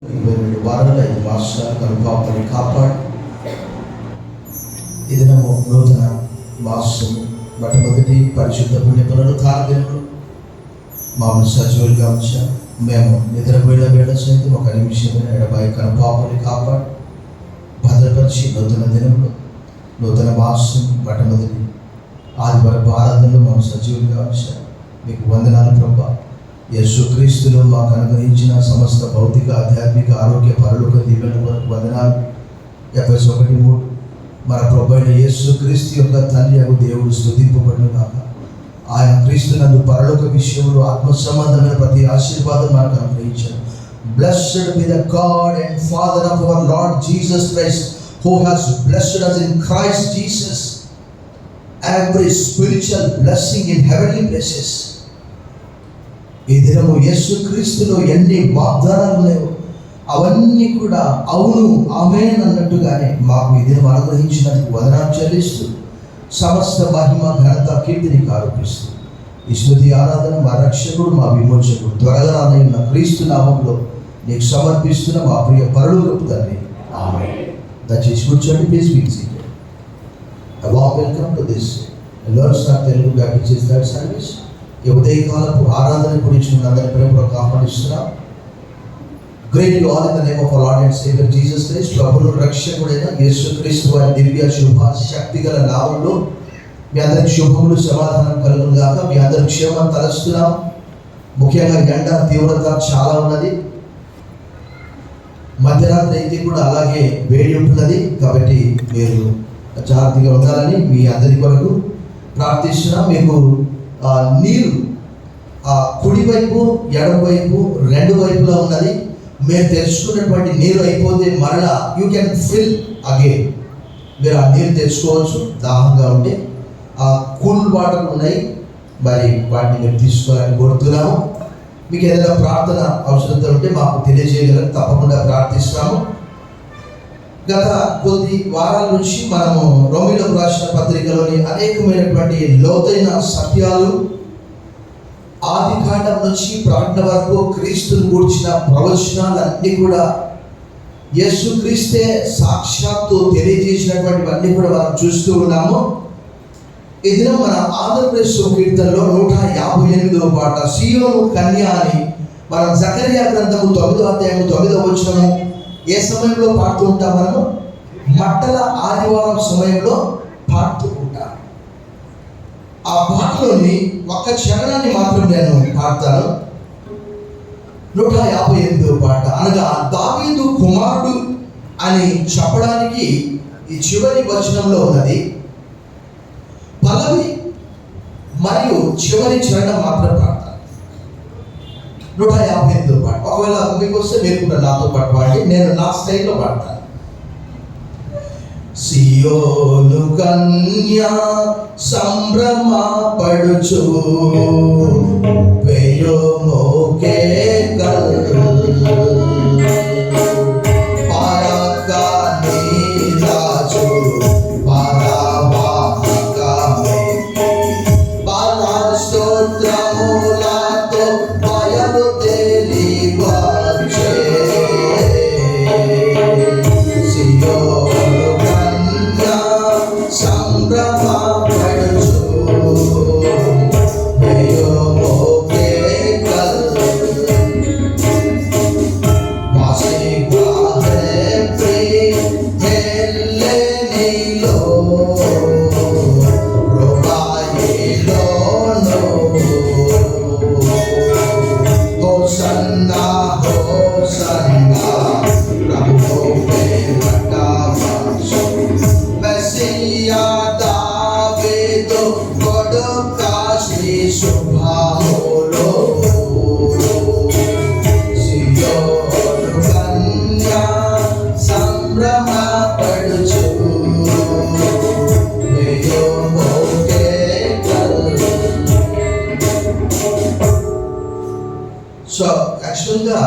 22 వారాలు 5 మాసాలు కనుపాపని కాపాడు. ఈ దినము నూతన మాసము మొట్టమొదటి పరిశుద్ధ పుణ్య పునరుత్థాన దినములు మామూలు సజీవులుగా ఉంచాం. మేము నిద్రపోయిన వేళ సైతం ఒక నిమిషమైన ఎడబాయి కనుపాపని కాపాడు భద్రపరిచి నూతన దినములు నూతన మాసం మొట్టమొదటి ఆదివారపు ఆరాధనలో మేము సజీవులుగా ఉంచాం. మీకు వందనాలు ప్రభా. యేసుక్రీస్తులో మాకు అనుగ్రహించిన సమస్త భౌతిక ఆధ్యాత్మిక ఆరోగ్య పరలోక దీవెన వరకు వందనాలు. ఎఫెసీయులు 1:3 మన ప్రభు అయిన యేసుక్రీస్తు యొక్క తండ్రి అగు దేవుడు స్తుతింపబడును గాక. ఆయన క్రీస్తునందు పరలోక విషయంలో ఆత్మ సంబంధమైన ప్రతి ఆశీర్వాదం మనకు అనుగ్రహించాడు. Blessed be the God and Father of our Lord Jesus Christ, who has blessed us in Christ Jesus every spiritual blessing in heavenly places. ఈ దినము యేసుక్రీస్తులో ఎన్ని వాగ్దానాలు లేవు అవన్నీ కూడా అవును ఆమేన్ అన్నట్టుగానే మాకు ఈ దినం అనుగ్రహించినందుకు వందనాలు చెల్లిస్తూ సమస్త మహిమ ఘనత కీర్తిని ఆరోపిస్తూ ఈ స్తుతి ఆరాధన మా రక్షకుడు మా విమోచకుడు త్వరగా రానయ్యున్న క్రీస్తు నామంలో నీకు సమర్పిస్తున్న మా ప్రియ పరలోకపు తండ్రి ఆమేన్. దయచేసి కూర్చోండి. Please be seated. Welcome to this learns of Telugu Baptist church service. ఈ ఉదయకాలపు ఆరాధన గురించి అందరి ప్రేమకు ఆహ్వానిస్తున్నాం. Great you all in the name of our Lord and saviour Jesus Christ. ప్రభువు రక్షకుడైన యేసుక్రీస్తు వారి దివ్య శుభ శక్తి గల నామములో మీ అందరికి శుభములు సమాధానం కలుగును గాక. మీ అందరి క్షేమం తలస్తున్నాం. ముఖ్యంగా ఎండ తీవ్రత చాలా ఉన్నది. మధ్యరాత్రి అయితే కూడా అలాగే వేడి ఉంటున్నది. కాబట్టి మీరు జాగ్రత్తగా ఉండాలని మీ అందరి కొరకు ప్రార్థిస్తున్నాం. మీకు నీరు కుడివైపు ఎడమవైపు రెండు వైపులా ఉన్నది. మేము తెలుసుకున్నటువంటి నీరు అయిపోతే మరలా యూ కెన్ ఫిల్ అగైన్. మీరు ఆ నీరు తెచ్చుకోవచ్చు దాహంగా ఉంటే. కూల్ వాటర్ ఉన్నాయి, మరి వాటిని మేము తీసుకోవాలని కోరుతున్నాము. మీకు ఏదైనా ప్రార్థన అవసరత ఉంటే మాకు తెలియజేయగలరు, తప్పకుండా ప్రార్థిస్తాము. గత కొద్ది వారాల నుంచి మనము రోమీయులకు రాసిన పత్రికలోని అనేకమైనటువంటి లోతైన సత్యాలు ఆది కాండం నుంచి ప్రకటన వరకు క్రీస్తుని గూర్చిన ప్రవచనాలన్నీ కూడా యేసుక్రీస్తే సాక్షాత్తు తెలియజేసినటువంటివన్నీ కూడా మనం చూస్తూ ఉన్నాము. ఈ దినం మన ఆంధ్రప్రదేశ్ కీర్తనలో 158వ పాట సీయోను కన్య అని మనం జకరియా గ్రంథము 9వ అధ్యాయము 9వ వచనము ఏ సమయంలో పాడుతూ ఉంటాం? మనము మట్టల ఆదివారం సమయంలో పాడుతూ ఉంటాం. ఆ పాటలోని ఒక్క చరణాన్ని మాత్రం నేను పాడతాను. 158వ పాట అనగా దావీదు కుమారుడు అని చెప్పడానికి ఈ చివరి వచనంలో ఉన్నది పల్లవి మరియు చివరి చరణం మాత్రం పాడతాను. 158వ పాట. ఒకవేళ మీకు వస్తే మీరు కూడా నాతో పాటు పాడి, నేను నా స్టైల్లో పాడతాను. సియోను కన్య సంభ్రమ పడుచు వేయోమో కేకల్ పారకాని రాజు పారవాహకమే బాలా స్తోత్రములతో బయలు తెలివచ్చే సియోను కన్య సంభ్రమ పడుచు వేయోమో కేకల్ సో యాక్చువల్గా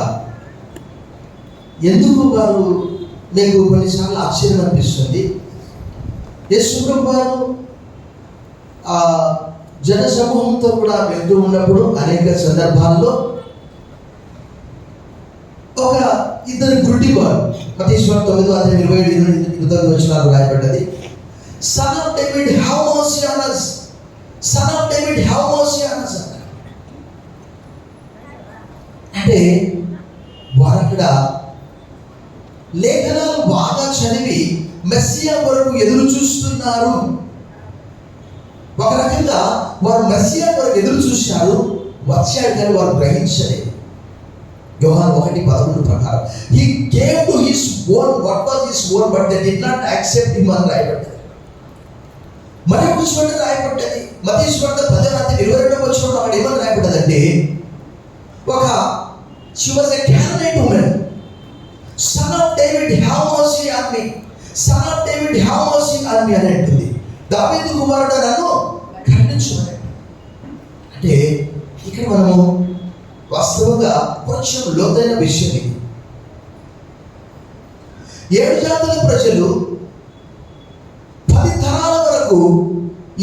ఎందుకు వారు మీకు కొన్నిసార్లు ఆశ్చర్యం అనిపిస్తుంది. యేసుప్రభు వారు జన సమూహంతో కూడా వెళ్తూ ఉన్నప్పుడు అనేక సందర్భాల్లో ఒక ఇద్దరు గుడ్డివారు. మత్తయి 9:27 రాయబడ్డది. Son of David have mercy on us, son of David have mercy on us అంటే వారు అక్కడ లేఖనాలు బాగా చదివి మెస్సియా కొరకు ఎదురు చూస్తున్నారు. ఒక రకంగా వారు మెస్సియా కొరకు ఎదురు చూశారు, వచ్చాడు కానీ వారు గ్రహించలేదు. యోహాను 1:11 ప్రకారం he gave to his own what was his own but they did not accept him అని రాయబడ్డది. మరి ఒక చోట రాయబడ్డది మత్తయి 10:22 అక్కడ ఏమని రాయబడ్డదంటే ఒక she was a Canaanite woman, son of David have mercy on me, son of David have mercy on me అని అంటుంది. దావీదు కుమారుడు నన్ను ఖండించుమని. అంటే ఇక్కడ మనము వాస్తవంగా కొంచెం లోతైన విషయం ఇది. 7 జాతుల ప్రజలు 10 తరాల వరకు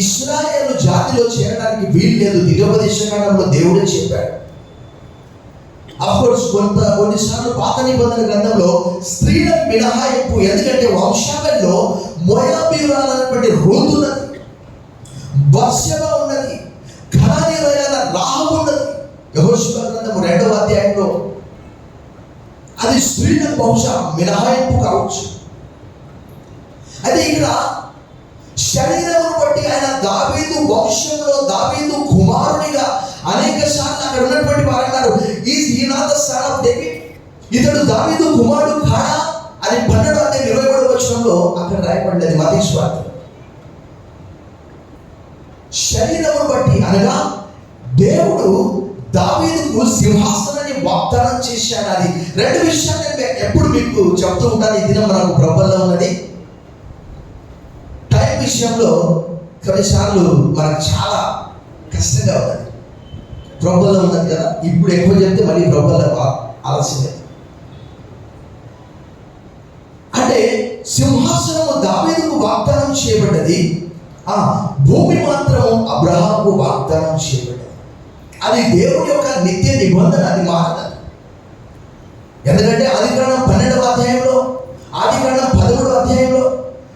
ఇశ్రాయేలు జాతిలో చేరడానికి వీలు లేదు. దివ్యోపదేశకాండంలో దేవుడే చెప్పాడు. అఫ్కోర్స్ కొన్నిసార్లు పాత నిబంధన గ్రంథంలో స్త్రీలకు మినహాయింపు, ఎందుకంటే వంశావళిలో మోయాబీయురాలైనటువంటి రూతు ఉన్నది, బత్షెబ ఉన్నది, కనానీయులైన రాహబు ఉన్నది. యెహోషువ గ్రంథము 2వ అధ్యాయంలో అది స్త్రీలకు బహుశా మినహాయింపు కావచ్చు. అయితే ఇక్కడ శరీరమును బట్టి ఆయన దావీదు వంశంలో దావీదు కుమారునిగా అనేక సార్లు అక్కడ ఉన్నటువంటి వారు అన్నారు, is he not the sun of David, ఇతడు దావీదు కుమారుడు కాడా అని 12వ అధ్యాయం 23వ వచనంలో అక్కడ రాయబడ్డది. మత్తయి సువార్త శరీరమును బట్టి అనగా దేవుడు దావీదుకు సింహాసనాన్ని వాగ్దానం చేశాడు. అది 2 విషయాలు నేను ఎప్పుడు మీకు చెప్తూ ఉంటాను. ఈ దినం మనకు ప్రబలంగా ఉన్నది. టైం విషయంలో కొన్నిసార్లు మనకు చాలా కష్టంగా ఉన్నది. ప్రబలంగా ఉన్నది కదా, ఇప్పుడు ఎక్కువ చెప్తే మళ్ళీ ప్రబలంగా ఆలస్యమే. అంటే సింహాసనము దావీదుకు వాగ్దానం చేయబడ్డది, భూమి మాత్రం అబ్రహాముకు వాగ్దానం చేయబడ్డది. అది దేవుడి యొక్క నిత్య నిబంధన, అది మారదు. ఎందుకంటే ఆదికాండం 12వ అధ్యాయంలో, ఆదికాండం 13వ అధ్యాయంలో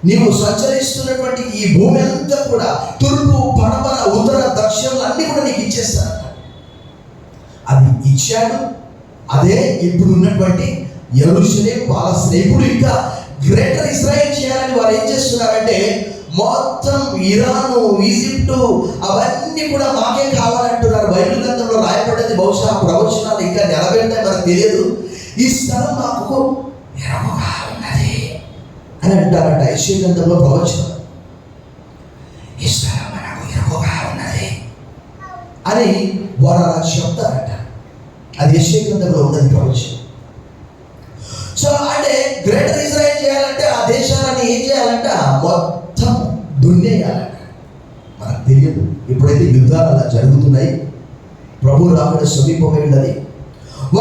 నీవు సంచరిస్తున్నటువంటి ఈ భూమి అంతా కూడా తూర్పు పడమర ఉత్తర దక్షిణాలు అన్నీ కూడా నీకు ఇచ్చేస్తాను. అది ఇచ్చాడు. అదే ఇప్పుడు ఉన్నటువంటి యెరూషలేం పాలస్తీనా. ఇప్పుడు ఇంకా గ్రేటర్ ఇజ్రాయెల్ చేయాలని వారు ఏం చేస్తున్నారంటే మొత్తం ఇరాను, ఈజిప్టు అవన్నీ కూడా మాకే కావాలంటున్నారు. బైబిల్ గ్రంథంలో రాయబడ్డది. బహుశా ప్రవచనాలు ఇంకా నెరవేరుతాయి, మనకు తెలియదు. ఈ స్థలం మాకు ఎరముగా ఉన్నది అని అంటారంట. యెషయా గ్రంథంలో ప్రవచనం, ఈ స్థలం మనకు ఎరముగా ఉన్నది అని వారు అలా చెప్తారంట. అది యెషయా గ్రంథంలో ఉన్నది ప్రవచనం. సో అంటే గ్రేటర్ ఇజ్రాయెల్ చేయాలంటే ఆ దేశాలని ఏం చేయాలంట, మొత్తం దున్నేయాలంట. మనకు తెలియదు. ఎప్పుడైతే యుద్ధాలు అలా జరుగుతున్నాయి, ప్రభు రాకడ సమీపమై ఉన్నది.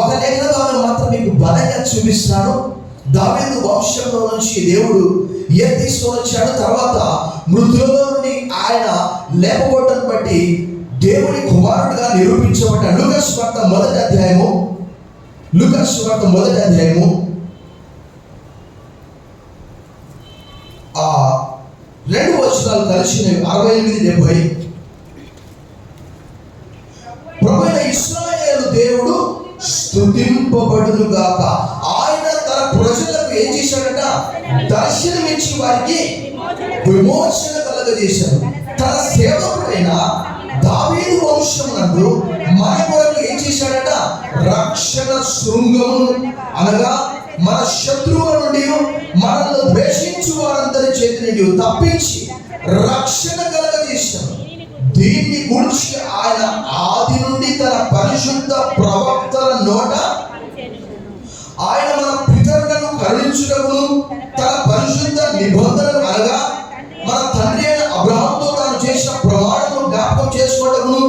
ఒక లేఖన భాగం మాత్రం మీకు బలంగా చూపిస్తాను. దావీదు వంశంలో నుంచి దేవుడు తీసుకొని వచ్చాడు. తర్వాత మృతులలో నుండి ఆయన లేపబోటను బట్టి దేవుని కుమారుడుగా నిరూపించబడ్డాడు. లూకా సువార్త 1వ అధ్యాయము, లూకా సువార్త 1వ అధ్యాయము 2 వచనాలు కలిసినవి, 68-70. ప్రభువైన ఇశ్రాయేలు దేవుడు స్తుతింపబడును గాక. ఆయన తన ప్రజలకు ఏం చేశాడట, దర్శనమిచ్చి వారికి విమోచన కలగజేశాడు. తన సేవకుడైన దావీదు వంశమునందు మన కొరకు ఏం చేశాడట, రక్షణ శృంగమును అనగా మన శత్రువుల నుండి మనల్ని ద్వేషించు వారందరి చేతి నుండి తప్పించి రక్షణ కలగజేశాడు. దీన్ని గురించి ఆయన ఆది నుండి తన పరిశుద్ధ ప్రవక్తల నోట ఆయన మన పితరులను కరుణించుటకు తన పరిశుద్ధ నిబంధనలు అనగా మన తండ్రి అయిన అబ్రహాముతో తాను చేసిన ప్రమాణమును జ్ఞాపకం చేసుకోవటము,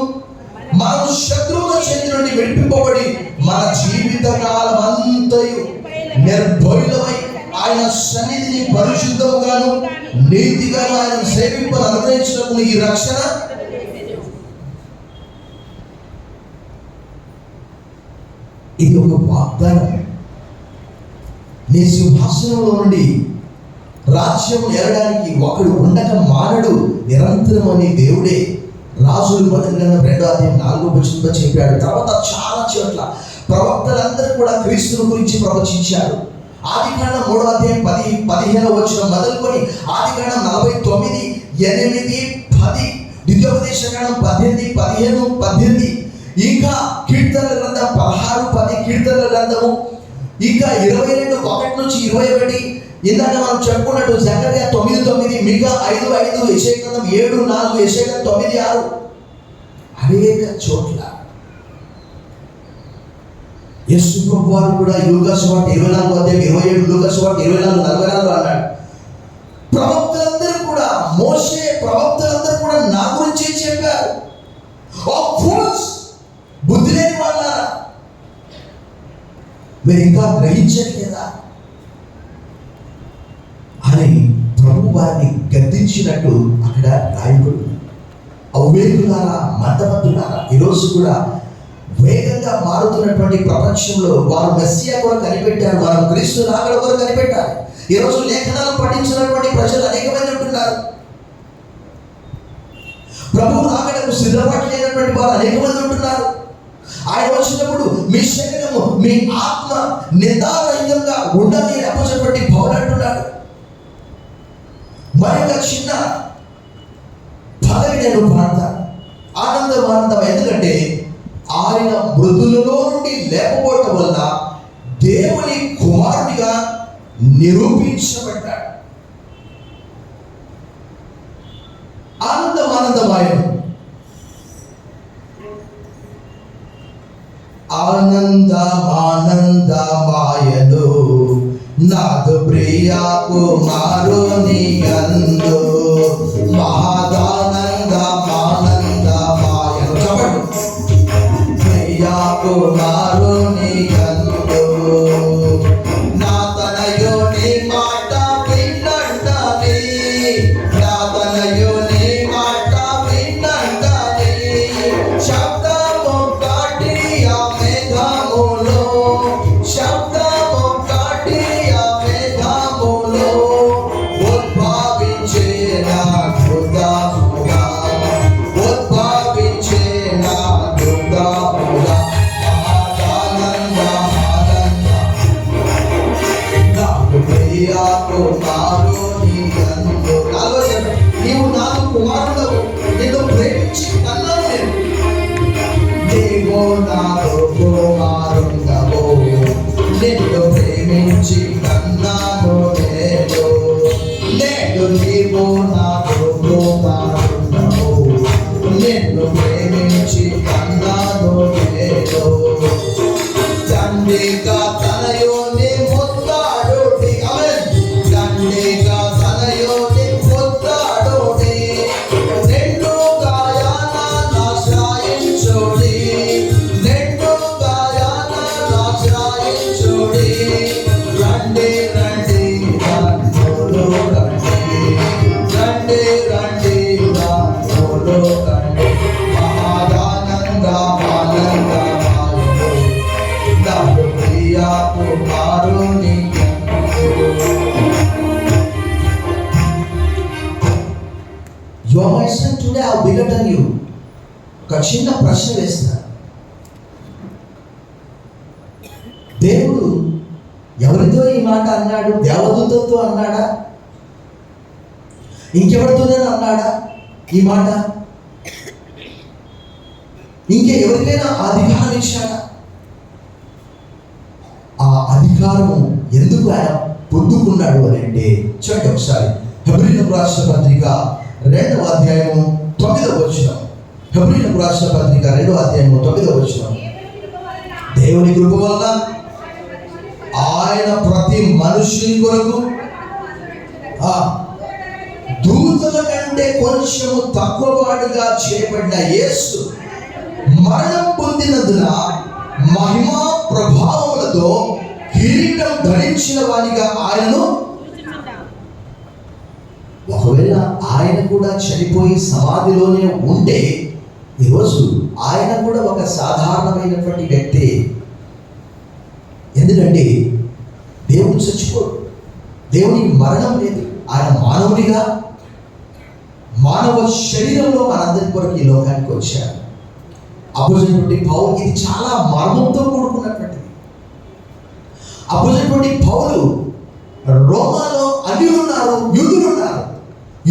మనం శత్రువుల చేతి నుండి విడిపింపబడి మన జీవిత కాలం అంతయు నిర్భయులమై ఆయన సన్నిధిని పరిశుద్ధముగాను నీతిగాను ఆయన సేవింపను అనుగ్రహించినప్పుడు ఈ రక్షణ ఇది ఒక వాగ్దానం. నీ సింహాసనంలో నుండి రాజ్యం ఏరడానికి ఒకడు ఉండక మానడు, నిరంతరం అని దేవుడే రాజులు 2:4 చెప్పాడు. తర్వాత చాలా చోట్ల ప్రవక్తలందరూ కూడా క్రీస్తుని గురించి ప్రవచించారు. ఆదికాండం 3:15 మొదలుకొని ఆదికాండం 49, 8, 10, ద్వితీయోపదేశకాండం 18, 18, ఇంకా కీర్తనల గ్రంథం 16, 10, కీర్తనల గ్రంథము ఇంకా 22:1-21. ఇందాక మనం చెప్పుకున్నట్టు జకర్యా 9:9, మికా 5:5, యెషయా గ్రంథం 7:4, యెషయా గ్రంథం 9:6. అనేక చోట్ల యేసు ప్రభువు వారు కూడా యోగా సువార్త 24:27, లూకా సువార్త 24:44 అన్నాడు. ప్రవక్తలందరూ కూడా, మోషే ప్రవక్తలందరూ కూడా నా గురించి చెప్పారు. ఓ ఫూల్స్, బుద్ధి లేని వాళ్ళారా, మీరు ఇంకా గ్రహించట్లేదా అని ప్రభు వారిని గద్దించినట్టు అక్కడ రాయబడి. అవివేకులారా, మందమతులారా, ఈరోజు కూడా వేగంగా మారుతున్నటువంటి ప్రపంచంలో వారు మెస్సియా కూడా కనిపెట్టారు, వారు క్రీస్తు రాకడ కూడా కనిపెట్టారు. ఈరోజు లేఖనాలు పఠించినటువంటి ప్రజలు అనేక మంది ఉంటున్నారు. ప్రభు రాకడకు సిద్ధపడలేనటువంటి వారు అనేక మంది ఉంటున్నారు. ఆయన వచ్చినప్పుడు మీ శరీరము, మీ ఆత్మ నిందారహితంగా ఉండాలి అని అప్పచెప్పటి పౌలు అంటున్నాడు. మరి ఒక చిన్న పదవి నేను పాడతాను, ఆనందం. ఎందుకంటే ఆయన మృతులలో నుండి లేకపోవటం వల్ల దేవుని కుమారుడిగా నిరూపించబడ్డాడు. ఆనందమాయను నాదు ప్రియా కుమారుని యందు మహదానందమాయను ప్రియా కుమారుని యందు నా తనయుని మాట వినండి, నా తనయుని మాట వినండి. శబ్దము కాటి ఆ మేఘములో, శబ్దము కాటి ఆ మేఘములో ఉద్భవించే నా హృదయముగా, ఉద్భవించే నా హృదయముగా. ప్రియా కుమారుని యందు, నీవు నాకు కుమారుడవు, నిన్ను ప్రేమించి కన్నాను నేను. నీవు నాకు కుమారుడవు, నిన్ను ప్రేమించి కన్నాను నేను. నేడు నీవు నాకు కుమారుడవు, నిన్ను ప్రేమించి కన్నాను నేను. తండ్రిగా తనయుని ముద్దాడుడి, తండ్రిగా తనయుని ముద్దాడుడి, రెండు గాయాన నాశ్రయించుడి, రెండు గాయాన నాశ్రయించుడి. రండి రండి రాజులు రండి, రండి రండి రాజులు రండి. ప్రియా కుమారుని. You are my son, today I have begotten you. ఒక చిన్న ప్రశ్న వేస్తాను. దేవుడు ఎవరితో ఈ మాట అన్నాడు? దేవదూతతో అన్నాడా? ఇంకెవరితోనే అన్నాడా ఈ మాట? ఇంకెవరికైనా అధికారం ఇచ్చాడా? ఆ అధికారము ఎందుకు ఆయన పొందుకున్నాడు అని అంటే, చూడండి ఒకసారి హెబ్రీయులకు రాసిన పత్రిక 2:9. హెబ్రీయులకు రాసిన పత్రిక 2:9. దేవుని కృప వలన ఆయన ప్రతి మనుషుని కొరకు దూతల కంటే కొంచెము తక్కువవాడుగా చేయబడిన యేసు మరణం పొందినందున మహిమా ప్రభావములతో కిరీటం ధరించిన వానిగా ఆయనను. ఒకవేళ ఆయన కూడా చనిపోయి సమాధిలోనే ఉంటే ఈరోజు ఆయన కూడా ఒక సాధారణమైనటువంటి వ్యక్తి. ఎందుకంటే దేవుడు చచ్చిపోడు, దేవునికి మరణం లేదు. ఆయన మానవుడిగా మానవ శరీరంలో మనందరి కొరకు ఈ లోకానికి వచ్చాడు. అపోజినటువంటి పౌలు, ఇది చాలా మర్మంతో కూడుకున్నటువంటిది. అపోజినటువంటి పౌలు రోమాలో అన్యులున్నారు, యూదులున్నారు.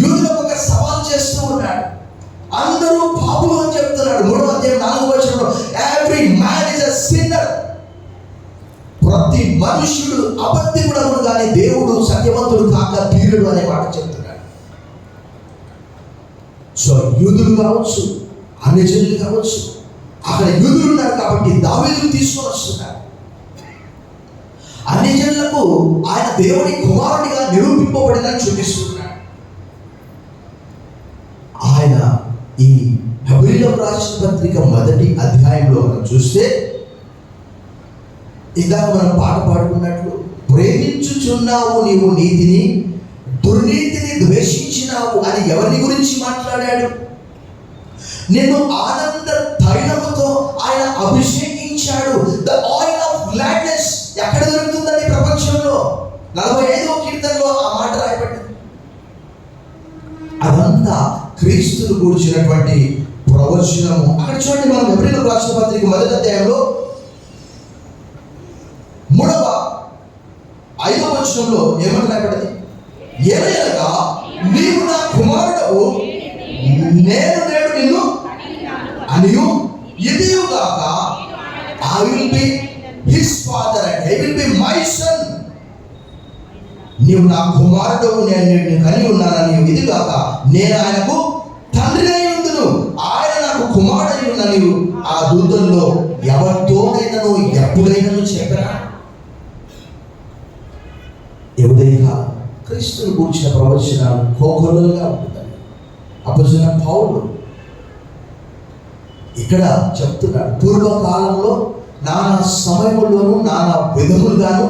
యూదులకు ఒక సవాల్ చేస్తూ ఉన్నాడు. అందరూ పాపులు అని చెప్తున్నాడు. 3వ అధ్యాయం 4వ వచనంలో every man is a sinner. ప్రతి మనుష్యుడు అబద్ధికుడను కానీ దేవుడు సత్యవంతుడు కాక తీరుడు అనే మాట చెప్తున్నాడు. సో యూదులు కావచ్చు, అన్యజనులు కావచ్చు, అక్కడ యూదులు ఉన్నారు కాబట్టి దావీదును తీసుకొని వస్తున్నారు. అన్యజనులకు ఆయన దేవుని కుమారుడిగా నిరూపింపబడిందని చూపిస్తున్నాడు. ఆయన ఈ హెబ్రీయులకు రాసిన పత్రిక 1వ అధ్యాయంలో మనం చూస్తే, ఇందాక మనం పాట పాడుకున్నట్లు, ప్రేమించుచున్నావు నీవు నీతిని, దుర్నీతిని ద్వేషించినావు అని ఎవరిని గురించి మాట్లాడాడు? నిన్ను ఆనంద తైలముతో ఆయన అభిషేకించాడు. ద ఆయిల్ ఆఫ్ గ్లాడ్నెస్ ఎక్కడ దొరుకుతుందని ప్రపంచంలో 45వ కీర్తనలో ఆ మాట రాయబడింది. అదంతా క్రీస్తును గురించినటువంటి ప్రవచనము. అక్కడ చూడండి, మనం హెబ్రీయులకు రాసిన పత్రిక 1వ అధ్యాయంలో 5వ వచనంలో ఏమని రాయబడింది? ఏలయనగా నీవు నా కుమారుడవు, నేను నేడు నిన్ను అనియు ఎదియుగాక, I will be his father and he will be my son. నీవు నా కుమారుడవు, నేను నిన్ను కని ఉన్నానని ఎదిగాక, నేను ఆయనకు తండ్రి అయి ఉందును, ఆయన నాకు కుమారుడై ఉన్న నీవు ఆ దూతల్లో ఎవరితోనైనాను ఎప్పుడైనాను చెప్పరా? ఎవరైనా క్రీస్తుని కూర్చిన ప్రవచనాలు కోకొల్లలుగా ఉంటుందని అపోస్తలుడైన పౌలు ఇక్కడ చెప్తున్నాడు. పూర్వకాలంలో నానా సమయముల్లోనూ నానా విధములుగాను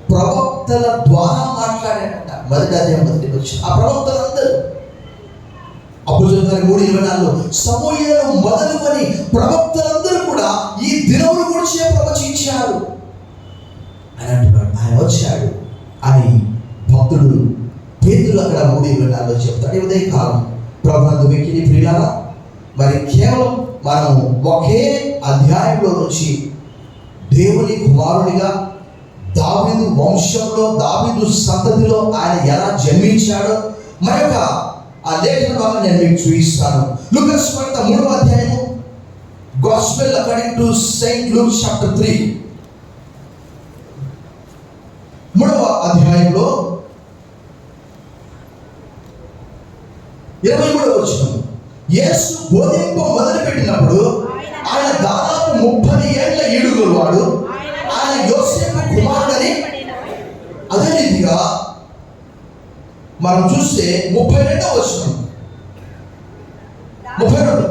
ప్రవక్తల ద్వారా మాట్లాడాడంట. 1వ అధ్యాయం 1వ వచనం. ఆ ప్రవక్తలందరూ అపోస్తలుల 3:24 సమూయేలు మొదలుకొని ప్రవక్తలందరూ కూడా ఈ దినముల గురించి ప్రవచించారు అని అంటున్నాడు. ఆయన వచ్చాడు అని భక్తుడు పేతురు అక్కడ 3:24 చెప్తాడు. ఉదయ కాలం ప్రభునందు వెక్కిని ప్రియులారా, మరి కేవలం మనం ఒకే అధ్యాయంలో నుంచి దేవుని కుమారుడిగా దావీదు వంశంలో, దావీదు సంతతిలో ఆయన ఎలా జన్మించాడో మరొక ఆ లేఖన భాగం నేను మీకు చూపిస్తాను. లూకా సువార్త 3వ అధ్యాయము, gospel according to Saint Luke chapter 3, 3వ అధ్యాయంలో 23వ వచనం. యేసు బోధింప మొదలుపెట్టినప్పుడు ఆయన దాదాపు 30 ఏళ్ల ఈడుగుల వాడు. ఆయన యోసేపు కుమారుడని. అదే రీతిగా మనం చూస్తే 32వ వచనం, 32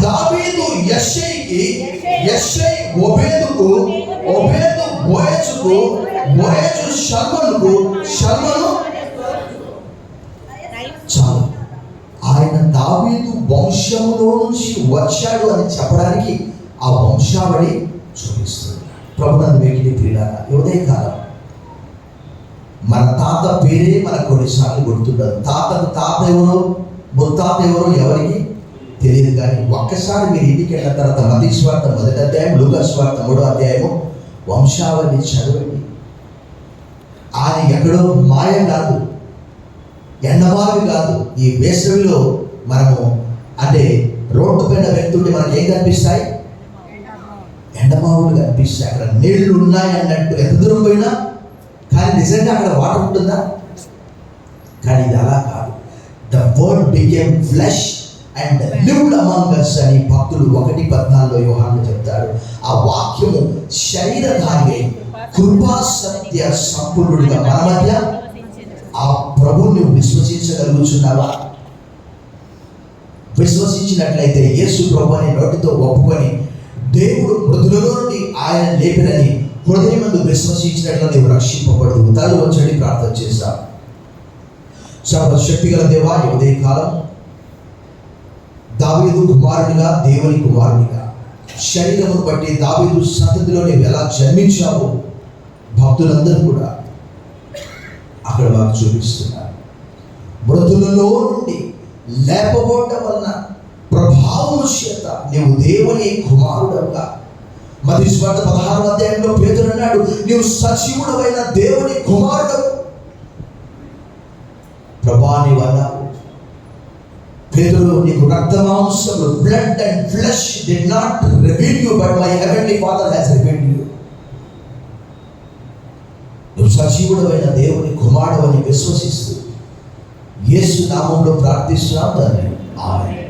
దావీదు యెషయికి, యెషయి ఓబేదుకు, ఓబేదు బోయజుకు, బోయజు షల్మనుకు, షల్మను. చాలు, ఆయన దావీదు వంశములో నుంచి వచ్చాడు అని చెప్పడానికి ఆ వంశావళి చూపిస్తుంది. ప్రభునందు వెక్కిని ప్రియులారా, ఉదయ కాలం మన తాత పేరే మనకు కొన్నిసార్లు గుర్తుండదు. తాతకు తాత ఎవరో, ముత్తాత ఎవరో ఎవరికి తెలియదు. కానీ ఒక్కసారి మీరు ఇంటికి వెళ్ళిన తర్వాత మత్తయి సువార్త 1వ అధ్యాయం, లూకా సువార్త 3వ అధ్యాయము వంశావళి చదవండి. ఆయన ఎక్కడో మాయ కాదు, ఎండమావి కాదు. ఈ వేసవిలో మనము అంటే రోడ్డు పైన వెళ్తుంటే మనకి ఏం కనిపిస్తాయి? ఎండమావులు కనిపిస్తాయి. అక్కడ నీళ్లు ఉన్నాయి అన్నట్టు ఎంత దూరం పోయినా. కానీ నిజంగా అక్కడ వాటర్ ఉంటుందా? కానీ ఇది అలా కాదు. The word became flesh and lived among us అని భక్తుడు 1:14 యోహాను చెప్తాడు. ఆ వాక్యము శరీరధారి కృపా సత్య సంపూర్ణుడిగా మన మధ్య. ఆ ప్రభువుని విశ్వసించగలుగుతున్నావా? విశ్వసించినట్లయితే యేసు ప్రభుని నోటితో ఒప్పుకొని దేవుడు మృతులలో నుండి ఆయన లేపినని హృదయమందు విశ్వసించినట్లు నీవు రక్షింపబడదు. తల్లి వచ్చి ప్రార్థన చేస్తాం. సర్వశక్తి గల దేవా, ఈ ఉదయ కాలం దావీదు కుమారునిగా, దేవుని కుమారునిగా శరీరమును బట్టి దావీదు సంతతిలో నీవు ఎలా జన్మించావో భక్తులందరూ కూడా మాకు చూపిస్తున్నారు. మృతులలో నుండి లేపబడటం వలన ప్రభావం చేత నీవు దేవుని కుమారుడవుగా. మత్తయి సువార్త 16వ అధ్యాయంలో పేతురు అన్నాడు, నీవు సజీవుడవైన దేవుని కుమారుడు. ప్రభా నీవు అన్నావు, పేతురు, నీకు రక్తమాంసములు, blood and flesh did not reveal you but my heavenly father has revealed you. నువ్వు సజీవుడవైన దేవుని కుమారుడు అని విశ్వసిస్తూ యేసు నామంలో ప్రార్థిస్తున్నావు. ఆమేన్.